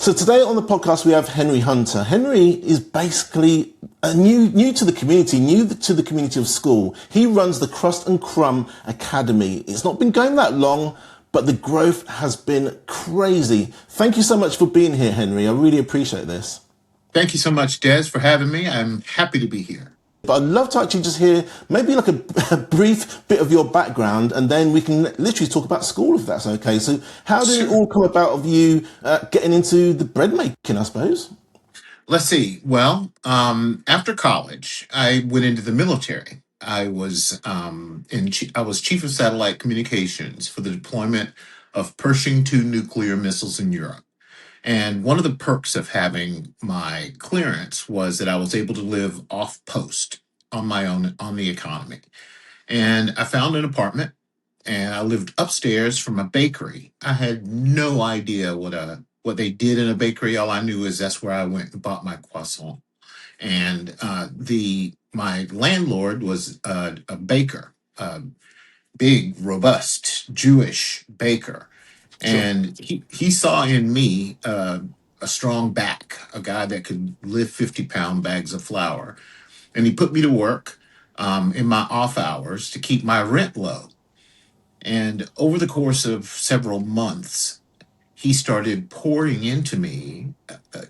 So today on the podcast we have Henry Hunter. Henry is basically new to the community, new to the community of Skool. He runs the Crust and Crumb Academy. It's not been going that long, but the growth has been crazy. Thank you so much for being here, Henry. I really appreciate this. Thank you so much, Des, for having me. I'm happy to be here. But I'd love to actually just hear maybe like a brief bit of your background, and then we can literally talk about Skool, if that's okay. So how did it all come about of you getting into the bread making, I suppose? Let's see. Well, after college, I went into the military. I was chief of satellite communications for the deployment of Pershing II nuclear missiles in Europe. And one of the perks of having my clearance was that I was able to live off post on my own on the economy. And I found an apartment and I lived upstairs from a bakery. I had no idea what they did in a bakery. All I knew is that's where I went and bought my croissant. And the my landlord was a baker, a big, robust Jewish baker, Sure. and he saw in me a strong back, a guy that could lift 50-pound bags of flour, and he put me to work in my off hours to keep my rent low. And over the course of several months, he started pouring into me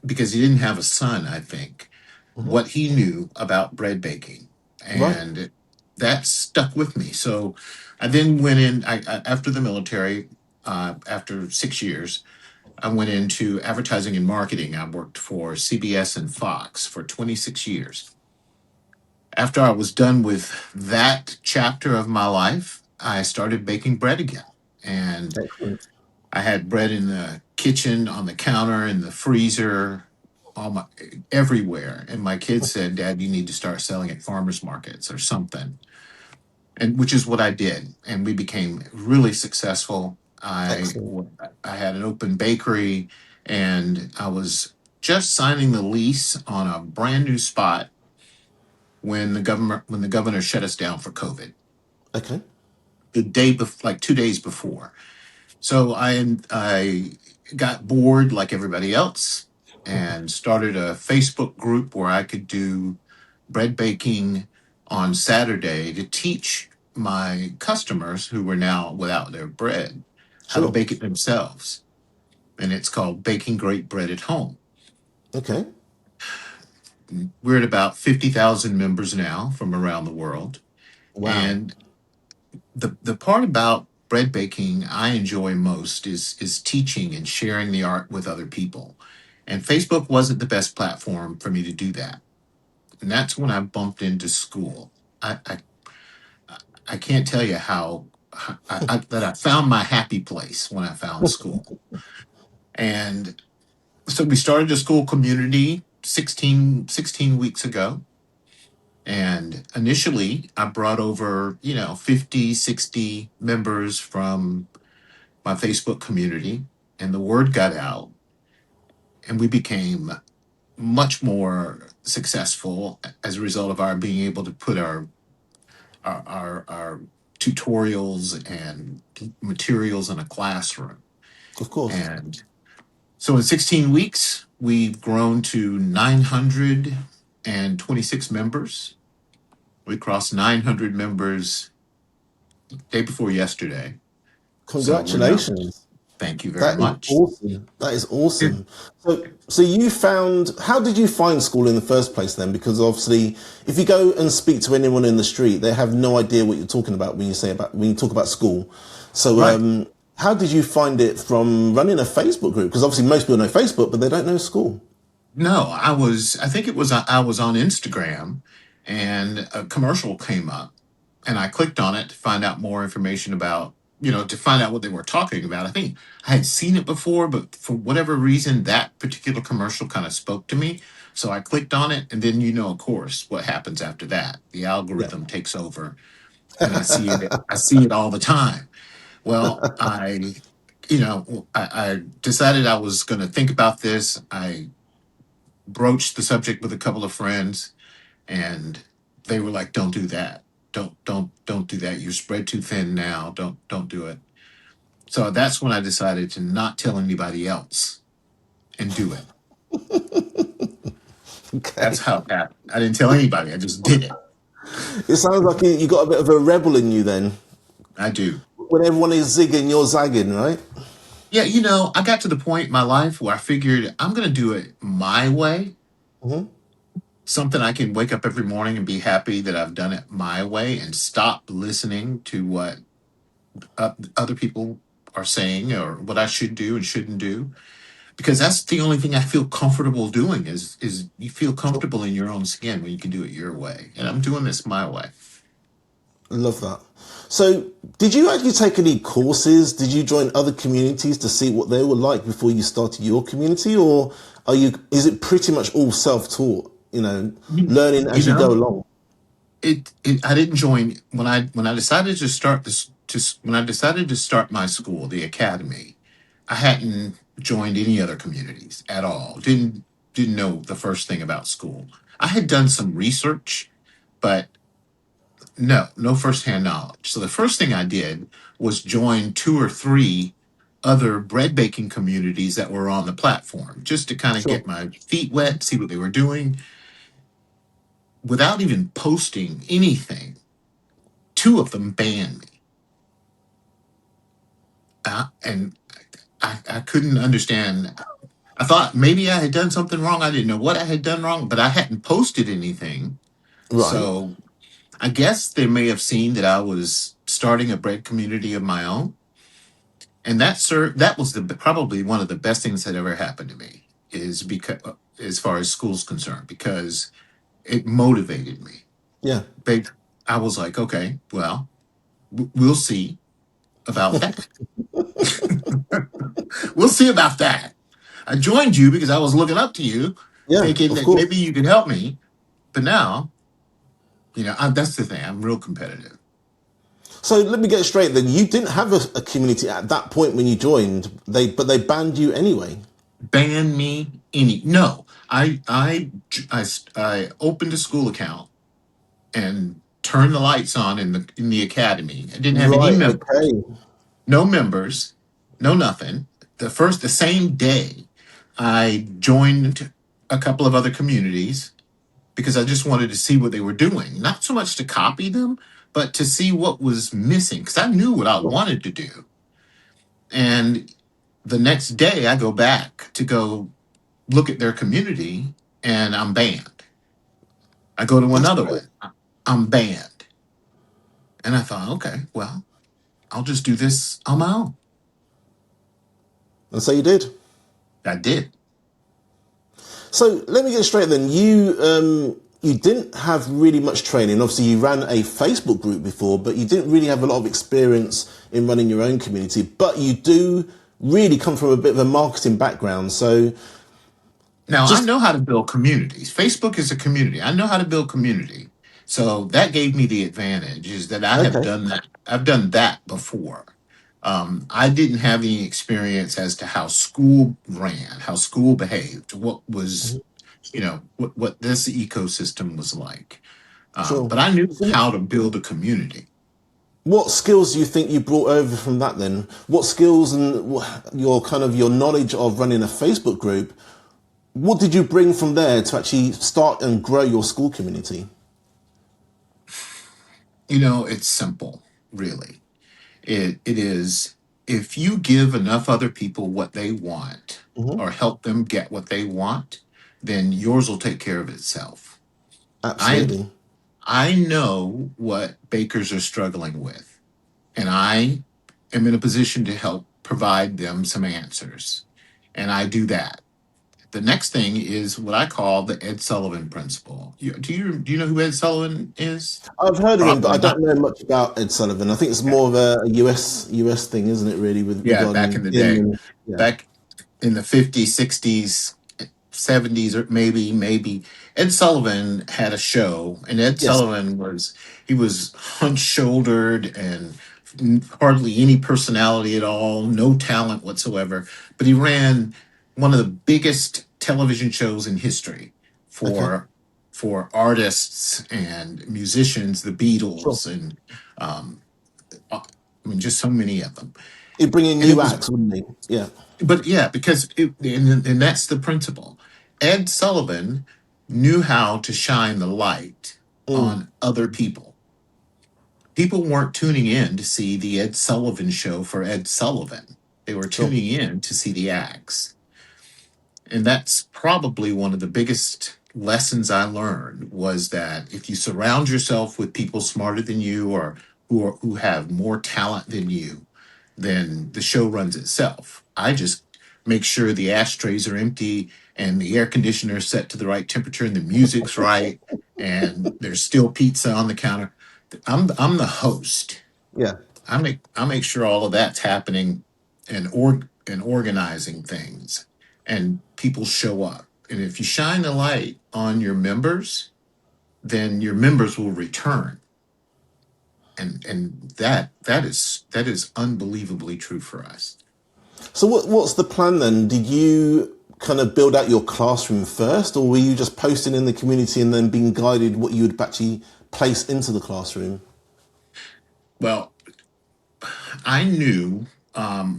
because he didn't have a son, I think, Hmm. what he knew about bread baking. Right. And that stuck with me. So I then went in, after the military, after 6 years, I went into advertising and marketing. I worked for CBS and Fox for 26 years. After I was done with that chapter of my life, I started baking bread again. And Excellent. I had bread in the kitchen, on the counter, in the freezer, all my everywhere. And my kids said, "Dad, you need to start selling at farmers markets or something." And which is what I did. And we became really successful. Excellent. I had an open bakery, and I was just signing the lease on a brand new spot when the governor shut us down for COVID. Okay. Like 2 days before. So I got bored like everybody else and started a Facebook group where I could do bread baking on Saturday to teach my customers who were now without their bread how to Sure. bake it themselves. And it's called Baking Great Bread at Home. Okay. We're at about 50,000 members now from around the world. Wow. And the part about bread baking I enjoy most is teaching and sharing the art with other people. And Facebook wasn't the best platform for me to do that. And that's when I bumped into Skool. I can't tell you how that I found my happy place when I found Skool. And so we started a Skool community 16 weeks ago. And initially, I brought over, 50, 60 members from my Facebook community, and the word got out, and we became much more successful as a result of our being able to put our tutorials and materials in a classroom. Of course. And so in 16 weeks, we've grown to 926 members. We crossed 900 members day before yesterday. So we're now, Congratulations. thank you very That is much. awesome. That is awesome. So you found, how did you find Skool in the first place then? Because obviously, if you go and speak to anyone in the street, they have no idea what you're talking about when you talk about Skool. So, Right. how did you find it from running a Facebook group? Because obviously most people know Facebook, but they don't know Skool. No, I think I was on Instagram and a commercial came up and I clicked on it to find out more information about, to find out what they were talking about. I think I had seen it before, but for whatever reason, that particular commercial kind of spoke to me. So I clicked on it and then, of course, what happens after that. The Yeah. algorithm takes over and I see it all the time. Well, I decided I was going to think about this. I broached the subject with a couple of friends and they were like, "Don't do that. Don't do that. You're spread too thin now. Don't do it." So that's when I decided to not tell anybody else. and do it. Okay. That's how it happened. I didn't tell anybody. I just did it. It sounds like you got a bit of a rebel in you then. I do. When everyone is zigging, you're zagging, right? Yeah, I got to the point in my life where I figured I'm going to do it my way. Hmm. Something I can wake up every morning and be happy that I've done it my way and stop listening to what other people are saying or what I should do and shouldn't do. Because that's the only thing I feel comfortable doing is you feel Sure. comfortable in your own skin when you can do it your way. And I'm doing this my way. Love that. So, did you actually take any courses? Did you join other communities to see what they were like before you started your community, or are you? Is it pretty much all self-taught? You, Learning you as you go know, along. it I didn't join when I decided to start when I decided to start my school, the academy. I hadn't joined any other communities at all. Didn't know the first thing about school. I had done some research, but no firsthand knowledge. So the first thing I did was join two or three other bread baking communities that were on the platform just to kind of Sure. get my feet wet, see what they were doing without even posting anything. Two of them banned me. And I couldn't understand. I thought maybe I had done something wrong. I didn't know what I had done wrong, but I hadn't posted anything. Right. So I guess they may have seen that I was starting a bread community of my own. And that was probably one of the best things that ever happened to me is because as far as school's concerned, because it motivated me. Yeah. They, I was like, okay, well, we'll see about that. We'll see about that. I joined you because I was looking up to you, Yeah. thinking Of that course. maybe you could help me. But now, that's the thing. I'm real competitive. So let me get it straight. Then you didn't have a community at that point when you joined. But they banned you anyway. Ban me any? No, I opened a school account and turned the lights on in the academy. I didn't have any Right. members, Okay. no members, no nothing. The same day, I joined a couple of other communities because I just wanted to see what they were doing. Not so much to copy them, but to see what was missing because I knew what I Sure. wanted to do. And the next day, I go back to go look at their community and I'm banned. I go to That's another great. one, I'm banned. And I thought, okay, well, I'll just do this on my own. And so you did. I did. So let me get it straight then. You didn't have really much training. Obviously, you ran a Facebook group before, but you didn't really have a lot of experience in running your own community. But you do really come from a bit of a marketing background. So Now I just know how to build communities. Facebook is a community. I know how to build community. So that gave me the advantage is that I have okay, done that. I've done that before. I didn't have any experience as to how school ran, how school behaved, what was, what this ecosystem was like. sure. But I knew So how to build a community. what skills do you think you brought over from that then? What skills and your kind of your knowledge of running a Facebook group, what did you bring from there to actually start and grow your school community? It's simple, really. It is if you give enough other people what they want Hmm. or help them get what they want, then yours will take care of itself. I Absolutely. I know what bakers are struggling with, and I am in a position to help provide them some answers. And I do that. The next thing is what I call the Ed Sullivan principle. Do you know who Ed Sullivan is? I've heard of him, but Probably I don't not. know much about Ed Sullivan. I think it's more of a US thing, isn't it? Really, with Yeah, back in regarding the him day, and yeah, back in the 50s, 60s, 70s, or maybe Ed Sullivan had a show, and Ed yes, Sullivan he was hunch-shouldered and hardly any personality at all, no talent whatsoever, but he ran one of the biggest television shows in history okay, for artists and musicians, the sure, Beatles, and um, I mean, just so many of them. He'd bring in And it new was, acts, wouldn't he? Yeah. but yeah, because and that's the principle. Ed Sullivan knew how to shine the light Mm, on other people. People weren't tuning in to see the Ed Sullivan show for Ed Sullivan. They were sure. tuning in to see the acts. And that's probably one of the biggest lessons I learned was that if you surround yourself with people smarter than you or who have more talent than you, then the show runs itself. I just make sure the ashtrays are empty and the air conditioner is set to the right temperature and the music's right and there's still pizza on the counter. I'm the host. Yeah. I make sure all of that's happening and organizing things and people show up. And if you shine the light on your members, then your members will return. And that is unbelievably true for us. So what's the plan then? Did you kind of build out your classroom first, or were you just posting in the community and then being guided what you would actually place into the classroom? Well, I knew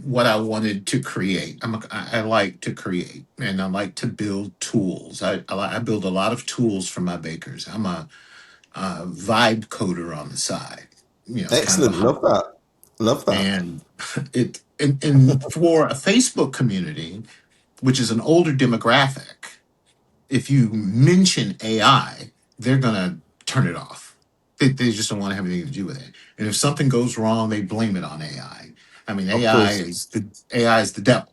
what I wanted to create. I like to create and I like to build tools. I build a lot of tools for my bakers. I'm a vibe coder on the side, kind of a Excellent. Love that. Love that. and and for a Facebook community, which is an older demographic, if you mention AI, they're gonna turn it off. They just don't want to have anything to do with it. And if something goes wrong, they blame it on AI. I mean, Of AI course. is the devil.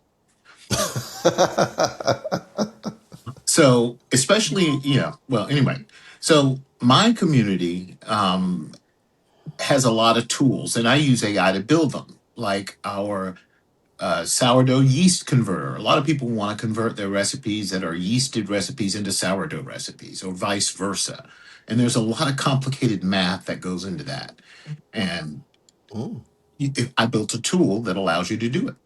So especially, well, anyway. So my community has a lot of tools, and I use AI to build them, like our sourdough yeast converter. A lot of people want to convert their recipes that are yeasted recipes into sourdough recipes, or vice versa. And there's a lot of complicated math that goes into that. And Mm, I built a tool that allows you to do it.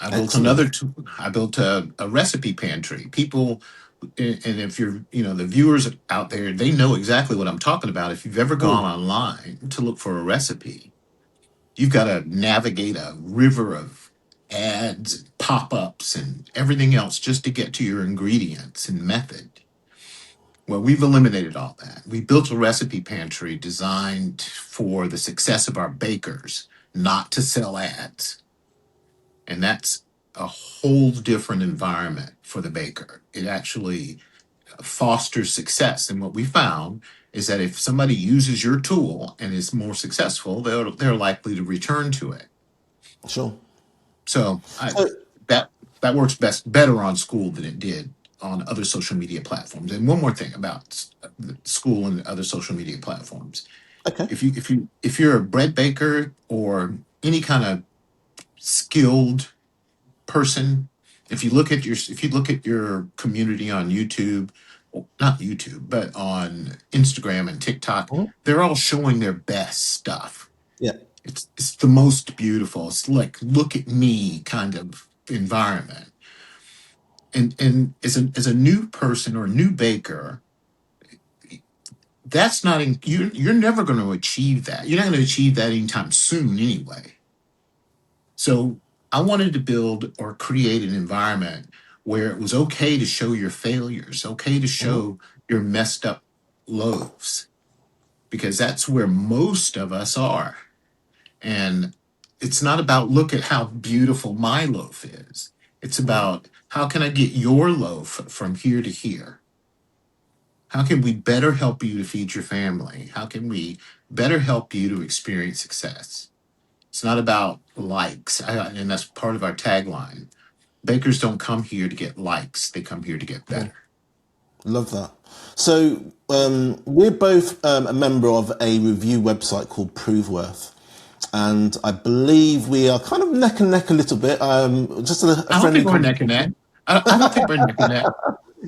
I built excellent. another tool. I built a recipe pantry. People, and if you're, the viewers out there, they know exactly what I'm talking about. If you've ever gone Mm, online to look for a recipe, you've got to navigate a river of ads, pop-ups, and everything else just to get to your ingredients and method. Well, we've eliminated all that. We built a recipe pantry designed for the success of our bakers, not to sell ads. And that's a whole different environment for the baker. It actually fosters success. And what we found is that if somebody uses your tool and is more successful, they're likely to return to it. sure. So So, that that works better on Skool than it did on other social media platforms. And one more thing about Skool and other social media platforms: okay. if you're a bread baker or any kind of skilled person, if you look at your community on YouTube, well, not YouTube, but on Instagram and TikTok, Mhm. they're all showing their best stuff. Yeah. It's the most beautiful. It's like look at me kind of environment. And as a new person or new baker, that's not you're never going to achieve that. You're not going to achieve that anytime soon anyway. So I wanted to build or create an environment where it was okay to show your failures, okay to Mhm. show your messed up loaves, because that's where most of us are. And it's not about look at how beautiful my loaf is. It's Mhm. about how can I get your loaf from here to here? How can we better help you to feed your family? How can we better help you to experience success? It's not about likes. And that's part of our tagline. Bakers don't come here to get likes, they come here to get better. Love that. So we're both a member of a review website called ProveWorth, and I believe we are kind of neck and neck a little bit. Just a I don't friendly think we're neck and competition. neck. I don't think we're neck and neck.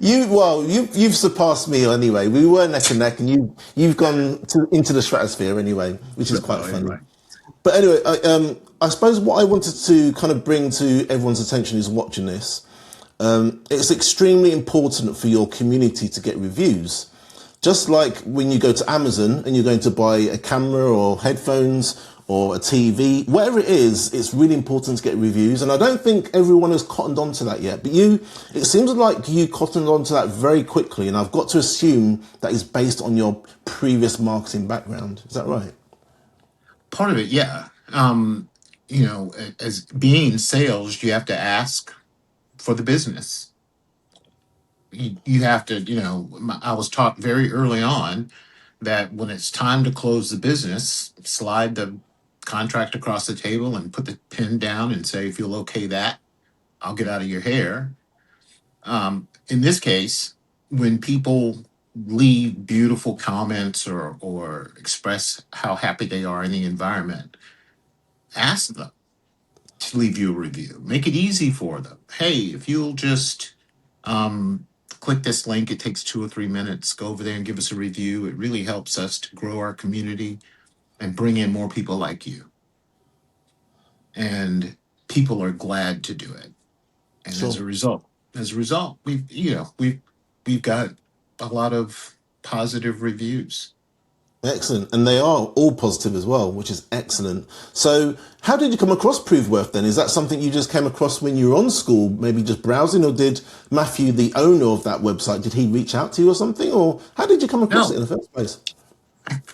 You've surpassed me anyway. We were neck and neck, and you've gone into the stratosphere anyway, which is quite Well, funny. anyway. But anyway, I suppose what I wanted to kind of bring to everyone's attention is watching this. It's extremely important for your community to get reviews. Just like when you go to Amazon and you're going to buy a camera or headphones or a TV, whatever it is, it's really important to get reviews. And I don't think everyone has cottoned onto that yet. But it seems like you cottoned onto that very quickly. And I've got to assume that is based on your previous marketing background. Is that right? Part of it, yeah. As being in sales, you have to ask for the business. You have to, I was taught very early on that when it's time to close the business, slide the contract across the table and put the pen down and say, if you'll okay that, I'll get out of your hair. In this case, when people leave beautiful comments or express how happy they are in the environment, ask them to leave you a review. Make it easy for them. Hey, if you'll just click this link, it takes 2 or 3 minutes. Go over there and give us a review. It really helps us to grow our community and bring in more people like you. And people are glad to do it. And Sure. as a result, we've got a lot of positive reviews. Excellent. And they are all positive as well, which is excellent. So how did you come across ProveWorth then? Is that something you just came across when you were on Skool, maybe just browsing, or did Matthew, the owner of that website, did he reach out to you or something? Or how did you come across it in No, the first place?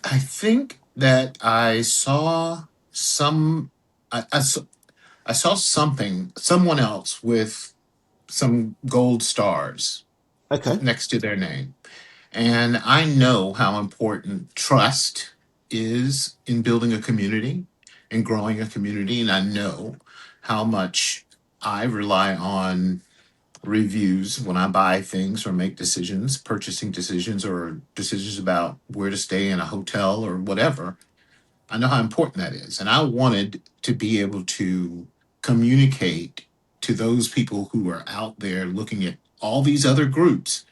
I think that I saw some, I saw someone else with some gold stars Okay. next to their name. And I know how important trust is in building a community and growing a community. And I know how much I rely on reviews when I buy things or make decisions, purchasing decisions, or decisions about where to stay in a hotel or whatever. I know how important that is. And I wanted to be able to communicate to those people who are out there looking at all these other groups,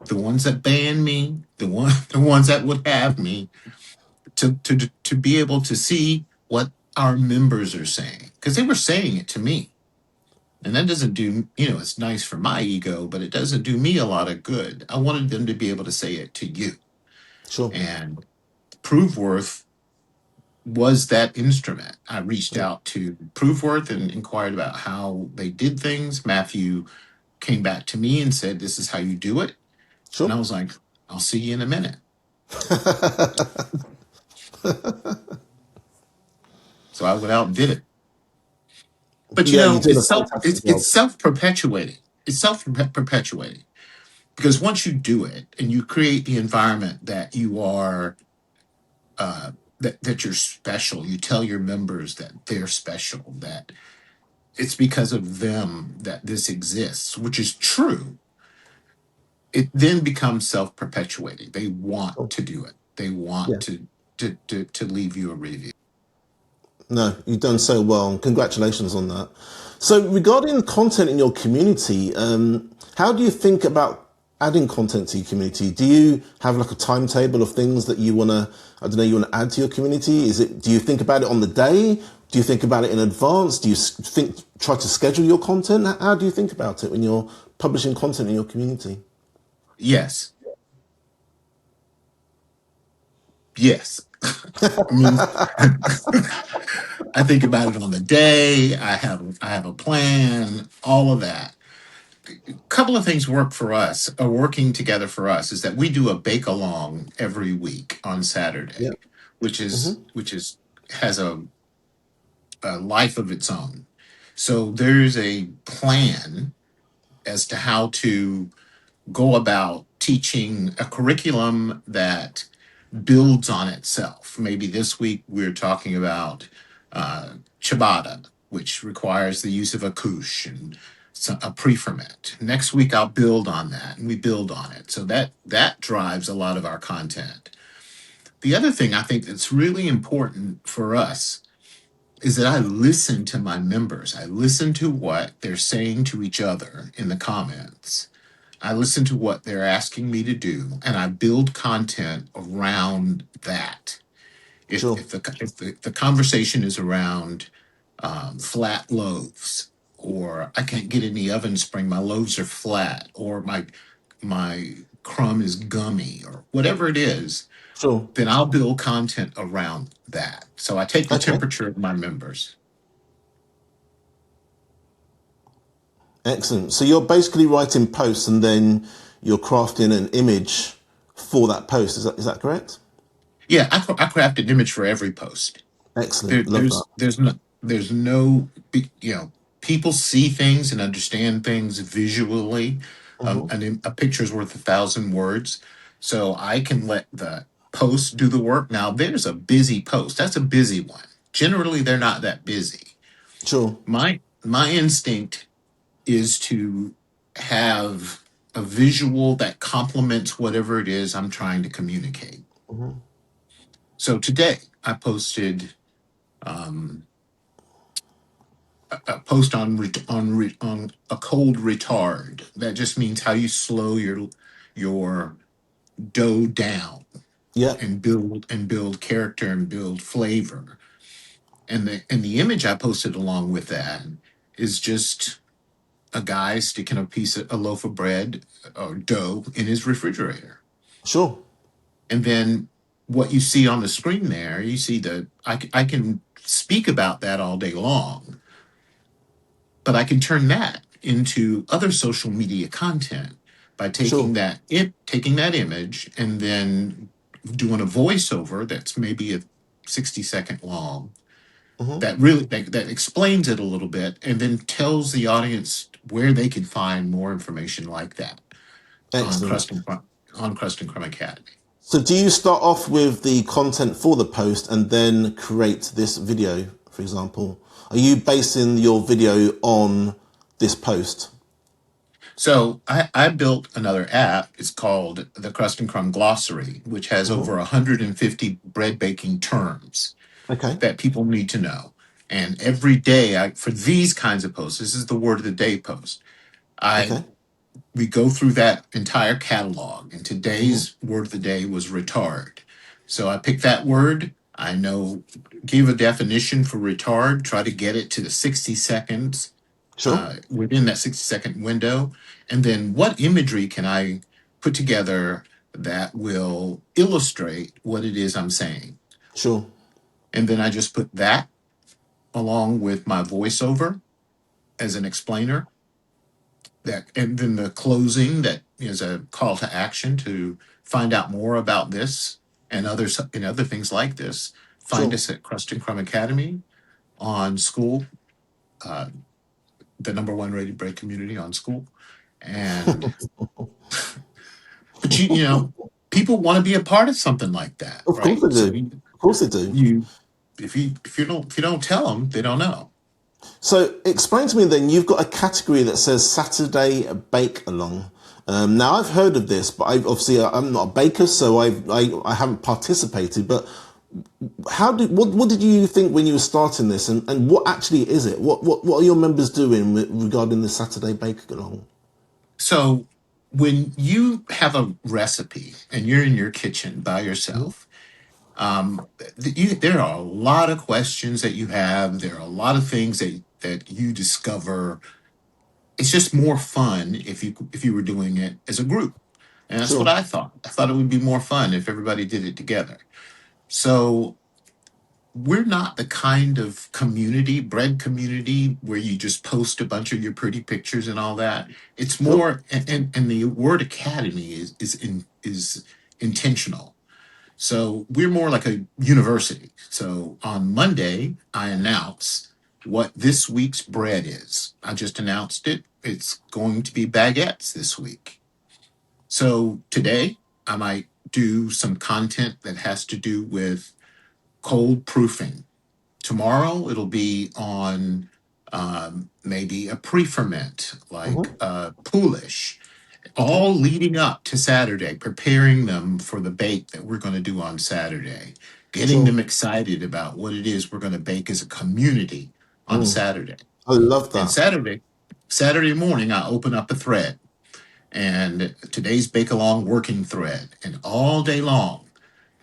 the ones that ban me, the ones that would have me, to be able to see what our members are saying. Because they were saying it to me. And that doesn't do, it's nice for my ego, but it doesn't do me a lot of good. I wanted them to be able to say it to you. Sure. And ProveWorth was that instrument. I reached out to ProveWorth and inquired about how they did things. Matthew came back to me and said, "This is how you do it." And I Sure. was like, "I'll see you in a minute." So I went out and did it. But Yeah, you're doing a it's fantastic job. it's self perpetuating. It's self perpetuating because once you do it and you create the environment that you are that you're special, you tell your members that they're special, that it's because of them that this exists, which is true. It then becomes self-perpetuating. They want Sure. to do it. They want Yeah. to leave you a review. No, you've done so well, and congratulations on that. So, regarding content in your community, how do you think about adding content to your community? Do you have like a timetable of things that you want to, I don't know, you want to add to your community? Do you think about it on the day? Do you think about it in advance? Do you try to schedule your content? How do you think about it when you're publishing content in your community? Yes, yes. I mean, I think about it on the day. I have a plan. All of that. Couple of things work for us, are working together for us, is that we do a bake along every week on Yeah. Saturday, which is Hmm. which is has a life of its own. So there's a plan as to how to go about teaching a curriculum that builds on itself. Maybe this week we're talking about ciabatta, which requires the use of a couche and a pre-ferment. Next week I'll build on that, and we build on it. So that drives a lot of our content. The other thing I think that's really important for us is that I listen to my members. I listen to what they're saying to each other in the comments. I listen to what they're asking me to do, and I build content around that. If Sure. if the if the conversation is around flat loaves, or I can't get in the oven spring, my loaves are flat, or my crumb is gummy or whatever it is, Sure. then I'll build content around that. So I take the Okay. temperature of my members. Excellent. So you're basically writing posts and then you're crafting an image for that post. Is that correct? Yeah, I craft an image for every post. Excellent. Love that. There's no people see things and understand things visually. Hmm. A picture's worth 1,000 words, so I can let the post do the work. Now there's a busy post, that's a busy one. Generally they're not that busy. Sure. My instinct is to have a visual that complements whatever it is I'm trying to communicate. Hmm. So today I posted um, a post on a cold retard. That just means how you slow your dough down Yeah. and build character and build flavor. And the image I posted along with that is just a guy sticking a loaf of bread or dough in his refrigerator. Sure. And then what you see on the screen there, you see I can speak about that all day long, but I can turn that into other social media content by Sure. taking that image and then doing a voiceover that's maybe a 60-second long Hmm. that explains it a little bit and then tells the audience where they can find more information like that on Excellent. Crust and Crumb Academy. So do you start off with the content for the post and then create this video, for example? Are you basing your video on this post? So I built another app. It's called the Crust and Crumb Glossary, which has Hmm. over 150 bread baking terms Okay. that people need to know. And every day, for these kinds of posts, this is the word of the day post. I Okay. We go through that entire catalog, and Hmm. today's word of the day was retard. So I picked that word. I know, give a definition for retard, try to get it to the 60 seconds Sure. within that 60-second window. And then what imagery can I put together that will illustrate what it is I'm saying? Sure. And then I just put that along with my voiceover as an explainer, that and then the closing that is a call to action to find out more about this and other things like this. Find Sure. us at Crust and Crumb Academy on Skool, uh, the number one rated bread community on Skool. And but people want to be a part of something like that, Of course right? they So do. Of course they do. you if you don't tell them, they don't know. So explain to me then, you've got a category that says Saturday Bake Along. Now I've heard of this, but I'm not a baker, so I haven't participated. But what did you think when you were starting this, and what actually is it? What are your members doing regarding the Saturday Bake Along? So when you have a recipe and you're in your kitchen by Hmm. yourself, there are a lot of questions that you have. There are a lot of things that you discover. It's just more fun if you were doing it as a group, and that's what Sure. I thought. I thought it would be more fun if everybody did it together. So we're not the kind of bread community, where you just post a bunch of your pretty pictures and all that. It's Sure. more, and the word academy is intentional. So we're more like a university. So on Monday, I announce what this week's bread is. I just announced it. It's going to be baguettes this week. So today, I might do some content that has to do with cold proofing. Tomorrow, it'll be on maybe a pre ferment like Hmm. Poolish, Okay. all leading up to Saturday, preparing them for the bake that we're going to do on Saturday, getting Sure. them excited about what it is we're going to bake as a community on Mm. Saturday. I love And that. Saturday morning, I open up a thread, and today's bake along working thread, and all day long,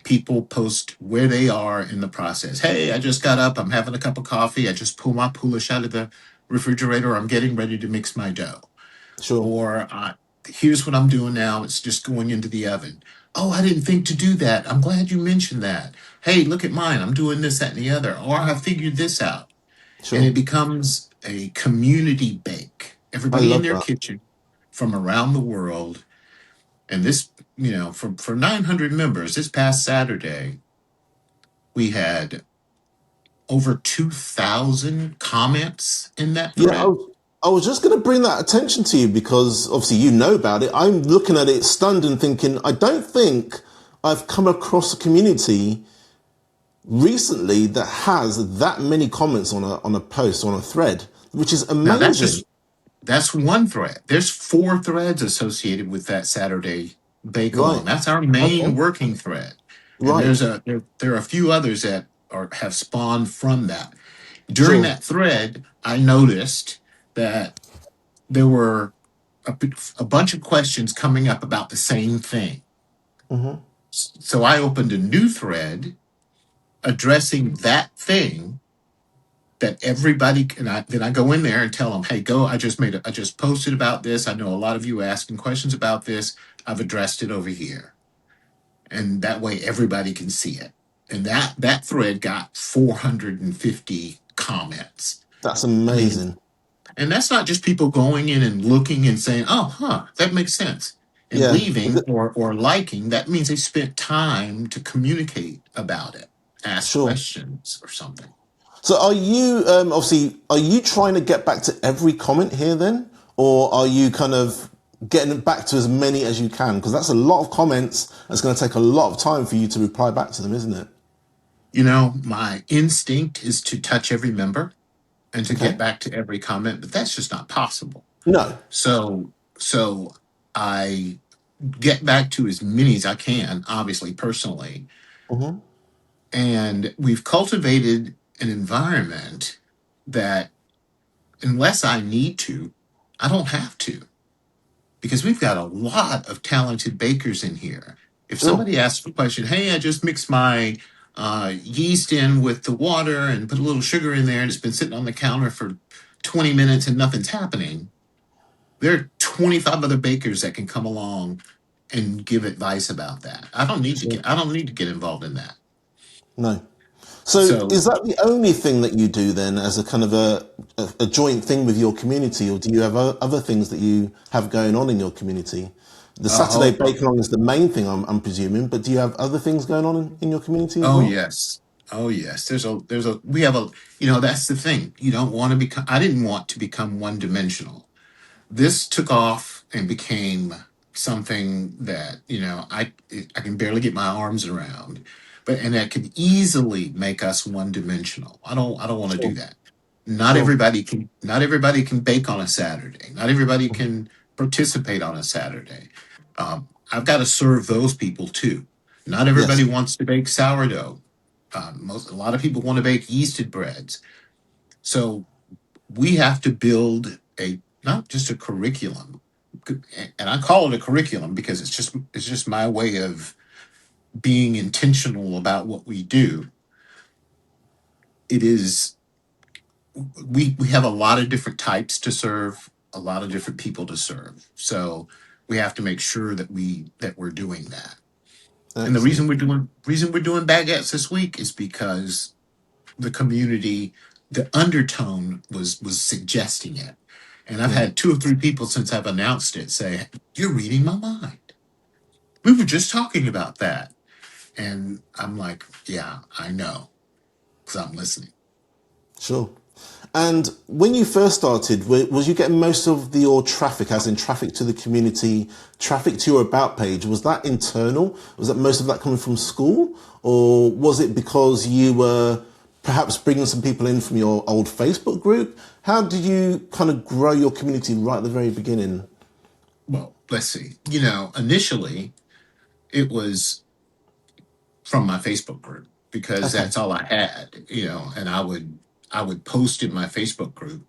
people post where they are in the process. Hey, I just got up. I'm having a cup of coffee. I just pulled my Polish out of the refrigerator. I'm getting ready to mix my dough. Sure. Or Here's what I'm doing now. It's just going into the oven. Oh, I didn't think to do that. I'm glad you mentioned that. Hey, look at mine. I'm doing this, that, and the other. Or I figured this out. And Sure. it becomes a community bake. I Everybody in love their that. kitchen from around the world. And this, for 900 members, this past Saturday, we had over 2,000 comments in that Yeah, thread. I was just going to bring that attention to you because obviously you know about it. I'm looking at it stunned and thinking, I don't think I've come across a community recently that has that many comments on a post, on a thread, which is Now, amazing. that's one thread. There's 4 threads associated with that Saturday bake Right. along. That's our main Okay. working thread. And Right. there are a few others that have spawned from that. During Sure. that thread, I noticed that there were a bunch of questions coming up about the same thing. So I opened a new thread addressing that thing that everybody and then I go in there and tell them, hey, go, I just posted about this. I know a lot of you asking questions about this. I've addressed it over here. And that way everybody can see it. And that thread got 450 comments. That's I mean, amazing. and that's not just people going in and looking and saying, oh, huh, that makes sense. And Yeah. leaving or liking, that means they spent time to communicate about it, ask Sure. questions or something. So are you obviously are you trying to get back to every comment here then, or are you kind of getting back to as many as you can? Because that's a lot of comments. It's going to take a lot of time for you to reply back to them, isn't it? My instinct is to touch every member and to get Okay. back to every comment, but that's just not possible. No. So I get back to as many as I can, obviously personally, Hmm. and we've cultivated an environment that unless I need to, I don't have to because we've got a lot of talented bakers in here. If Sure. somebody asks a question, hey, I just mixed my yeast in with the water and put a little sugar in there and it's been sitting on the counter for 20 minutes and nothing's happening, there are 25 other bakers that can come along and give advice about that. Sure. I don't need to get involved in that. No. So So is that the only thing that you do then as a kind of a joint thing with your community, or do you have other things that you have going on in your community? The Saturday oh, bake along is the main thing, I'm presuming, but do you have other things going on in your community as oh well? yes. Oh yes. We have a, that's the thing. You don't want to become, I didn't want to become one dimensional. This took off and became something that, I can barely get my arms around. And that could easily make us one dimensional. I don't want to do Sure. that. Sure. Not everybody can bake on a Saturday. Not everybody Mhm. can participate on a Saturday. I've got to serve those people too. Not everybody Yes. wants to bake sourdough. A lot of people want to bake yeasted breads. So we have to build a not just a curriculum, and I call it a curriculum because it's just my way of being intentional about what we do. It is we have a lot of different types to serve, a lot of different people to serve. So we have to make sure that we're doing that. And the Excellent. reason we're doing baguettes this week is because the community, the undertone was suggesting it. And I've Yeah. had 2 or 3 people since I've announced it say, you're reading my mind. We were just talking about that. And I'm like, yeah, I know, because I'm listening. Sure. And when you first started, was you getting most of your traffic, as in traffic to the community, traffic to your about page? Was that internal? Was that most of that coming from school? Or was it because you were perhaps bringing some people in from your old Facebook group? How did you kind of grow your community right at the very beginning? Well, let's see. Initially it was from my Facebook group because Okay. that's all I had, and I would post in my Facebook group,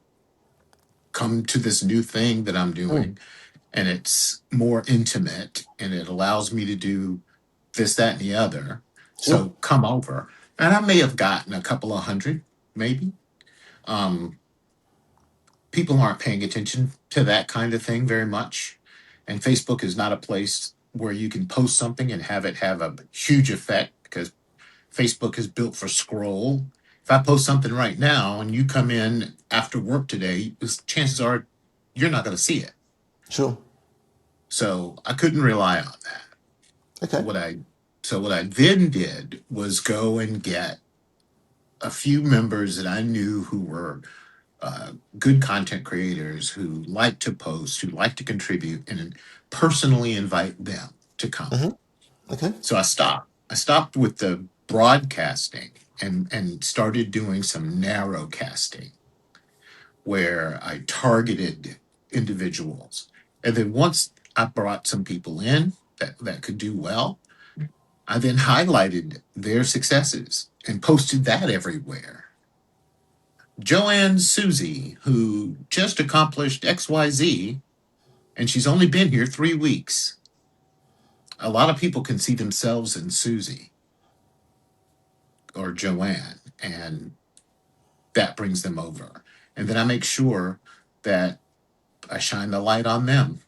come to this new thing that I'm Mm, doing, and it's more intimate and it allows me to do this, that, and the other. sure. So come over. And I may have gotten a couple of hundred, maybe. Um, People aren't paying attention to that kind of thing very much. And Facebook is not a place where you can post something and have it have a huge effect, because Facebook is built for scroll. If I post something right now and you come in after work today, chances are you're not going to see it. Sure. So I couldn't rely on that. Okay. What I then did was go and get a few members that I knew who were good content creators, who like to post, who like to contribute, and personally invite them to come. Okay. So I stopped. I stopped with the broadcasting and started doing some narrowcasting, where I targeted individuals. And then once I brought some people in that could do well, I then highlighted their successes and posted that everywhere. Joanne Susie, who just accomplished XYZ, and she's only been here 3 weeks. A lot of people can see themselves in Susie or Joanne, and that brings them over. And then I make sure that I shine the light on them.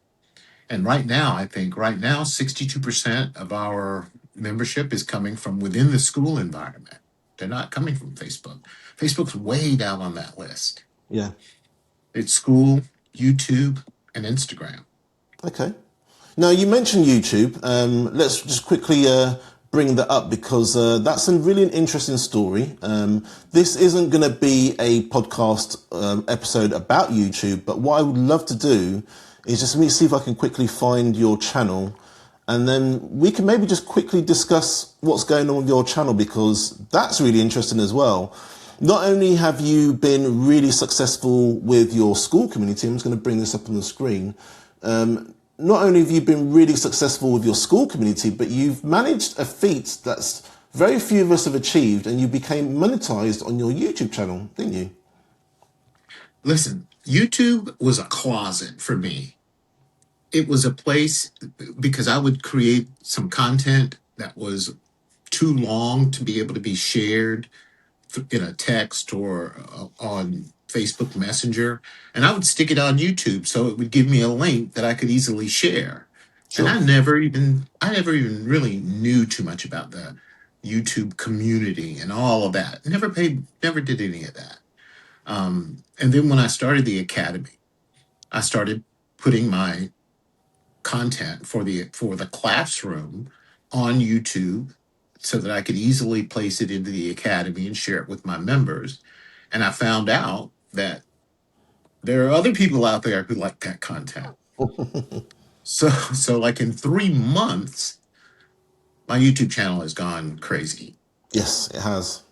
And right now, I think right now, 62% of our membership is coming from within the school environment. They're not coming from Facebook. Facebook's way down on that list. Yeah. It's school, YouTube, and Instagram. Okay. Now, you mentioned YouTube. Let's just quickly bring that up, because that's really an interesting story. This isn't going to be a podcast episode about YouTube, but what I would love to do is just let me see if I can quickly find your channel, and then we can maybe just quickly discuss what's going on with your channel, because that's really interesting as well. Not only have you been really successful with your school community, I'm just going to bring this up on the screen. Not only have you been really successful with your school community, but you've managed a feat that's very few of us have achieved, and you became monetized on your YouTube channel, didn't you? Listen, YouTube was a closet for me. It was a place because I would create some content that was too long to be able to be shared in a text or on Facebook Messenger, and I would stick it on YouTube so it would give me a link that I could easily share. Sure. And I never even really knew too much about the YouTube community and all of that. Never did any of that. And then when I started the academy, I started putting my content for the classroom on YouTube so that I could easily place it into the academy and share it with my members. And I found out that there are other people out there who like that content. So like in 3 months, my YouTube channel has gone crazy. Yes, it has.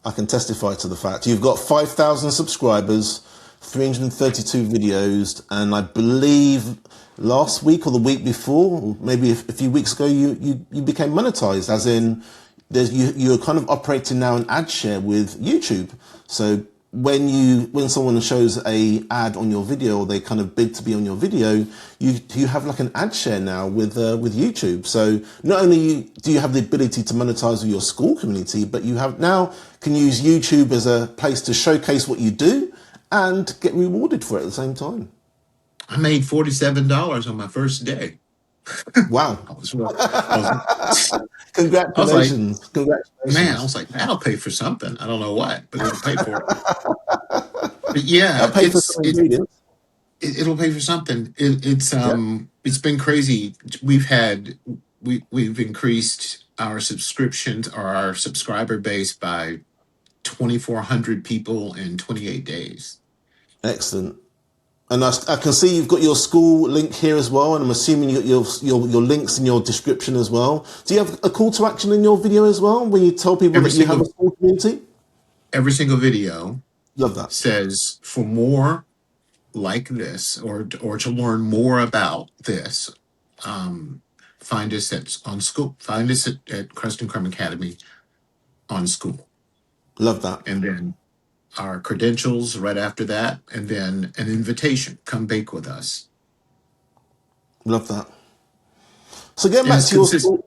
I can testify to the fact. You've got 5,000 subscribers, 332 videos, and I believe last week or the week before, or maybe a few weeks ago, you became monetized, as in you're kind of operating now an ad share with YouTube. So when someone shows a ad on your video, or they kind of bid to be on your video, you have like an ad share now with YouTube. So not only do you have the ability to monetize with your school community, but you have now can use YouTube as a place to showcase what you do and get rewarded for it at the same time. I made $47 on my first day. Wow. Congratulations. Congratulations. Man, I was like, that'll pay for something. I don't know what, but it'll pay for it. But yeah, That'll pay for some ingredients. It'll pay for something. It's been crazy. We've increased our subscriptions or our subscriber base by 2,400 people in 28 days. Excellent. And I can see you've got your school link here as well, and I'm assuming you got your links in your description as well. Do you have a call to action in your video as well, when you tell people that you have a school community? Every single video Love that. says, for more like this, or to learn more about this, find us on Skool. Find us at Crust and Crumb Academy on Skool. Love that. And then our credentials right after that, and then an invitation. Come bake with us. Love that. So getting back to your school,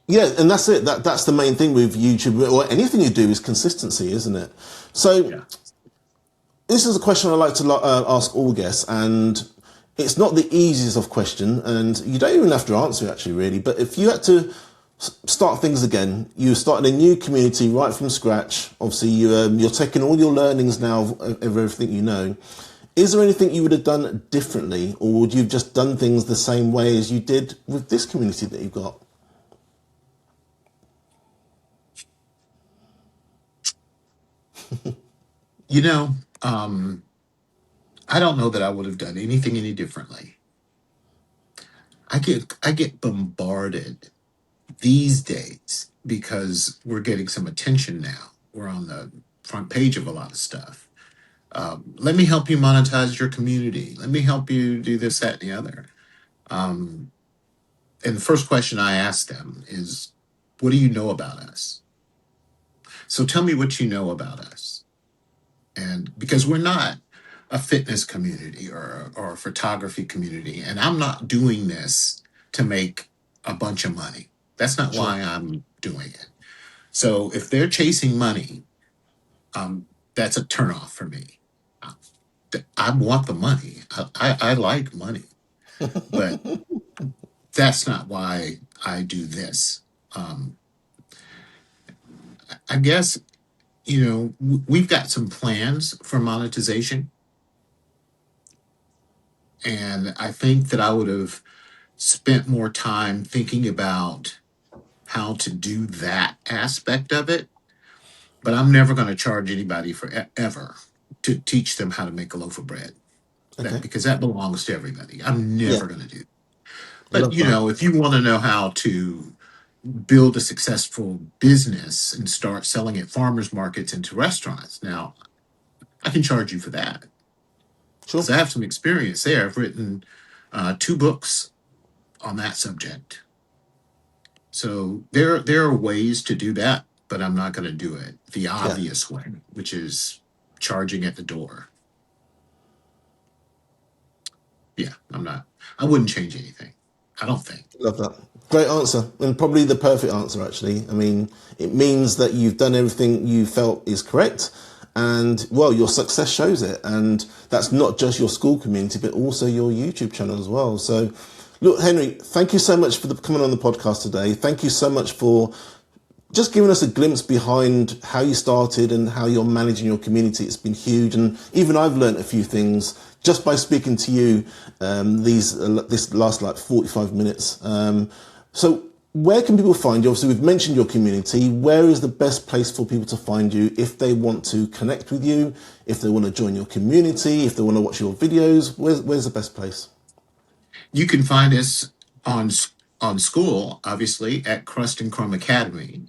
yeah, and that's it. That's the main thing with YouTube, or anything you do, is consistency, isn't it? So this is a question I like to ask all guests, and it's not the easiest of question, and you don't even have to answer it actually, really. But if you had to start things again, you started a new community right from scratch. Obviously, you're taking all your learnings now of everything you know. Is there anything you would have done differently, or would you have just done things the same way as you did with this community that you've got? You know, I don't know that I would have done anything any differently. I get bombarded these days because we're getting some attention now. We're on the front page of a lot of stuff. Let me help you monetize your community. Let me help you do this, that, and the other. Um, and the first question I ask them is, what do you know about us? So tell me what you know about us. And because we're not a fitness community or a photography community, and I'm not doing this to make a bunch of money. That's not Sure. why I'm doing it. So if they're chasing money, um, that's a turnoff for me. Uh, I want the money. I like money, but that's not why I do this. Um, I guess, we've got some plans for monetization. And I think that I would have spent more time thinking about how to do that aspect of it. But I'm never going to charge anybody for ever to teach them how to make a loaf of bread. That Okay. because that belongs to everybody. I'm Yeah. never going to do. But Love that. if you want to know how to build a successful business and start selling at farmers markets and to restaurants, now I can charge you for that Sure. because I have some experience there. I've written 2 books on that subject. So there are ways to do that, but I'm not going to do it the Yeah. obvious way, which is charging at the door. Yeah, I'm not. I wouldn't change anything. I don't think. Love that. Great answer, and probably the perfect answer, actually. I mean, it means that you've done everything you felt is correct, and well, your success shows it. And that's not just your Skool community, but also your YouTube channel as well. So, look, Henry, thank you so much for coming on the podcast today. Thank you so much for just giving us a glimpse behind how you started and how you're managing your community. It's been huge, and even I've learned a few things just by speaking to you this last like 45 minutes. So where can people find you? Obviously, we've mentioned your community. Where is the best place for people to find you if they want to connect with you, if they want to join your community, if they want to watch your videos? Where's the best place? You can find us on on Skool, obviously, at Crust and Crumb Academy,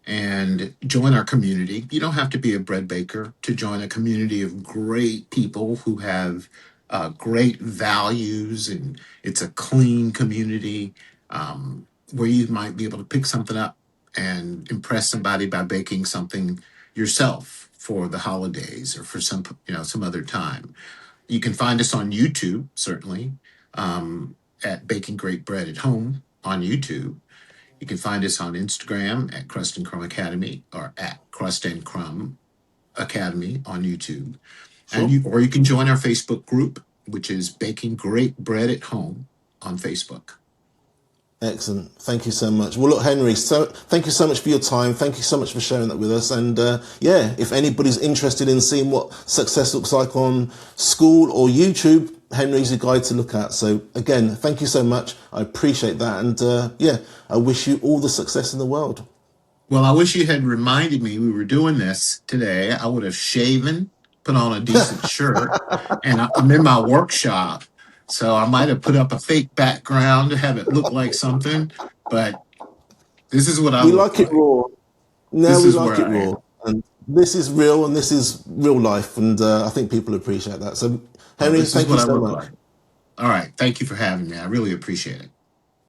and join our community. You don't have to be a bread baker to join a community of great people who have great values, and it's a clean community where you might be able to pick something up and impress somebody by baking something yourself for the holidays or for some other time. You can find us on YouTube, certainly, at Baking Great Bread at Home on YouTube. You can find us on Instagram at Crust and Crumb Academy or at Crust and Crumb Academy on YouTube. Sure. Or you can join our Facebook group, which is Baking Great Bread at Home on Facebook. Excellent. Thank you so much. Well, look, Henry, so thank you so much for your time. Thank you so much for sharing that with us. And yeah, if anybody's interested in seeing what success looks like on Skool or YouTube, Henry's a guide to look at. So again, thank you so much. I appreciate that. And yeah, I wish you all the success in the world. Well, I wish you had reminded me we were doing this today. I would have shaven, put on a decent shirt, and I'm in my workshop. So I might have put up a fake background to have it look like something, but this is what I We look like it like. raw. Now This we is like where it I raw. am. And this is real and this is real life. And I think people appreciate that. So, Well, Henry, this is thank what you I so look much. like. All right. Thank you for having me. I really appreciate it.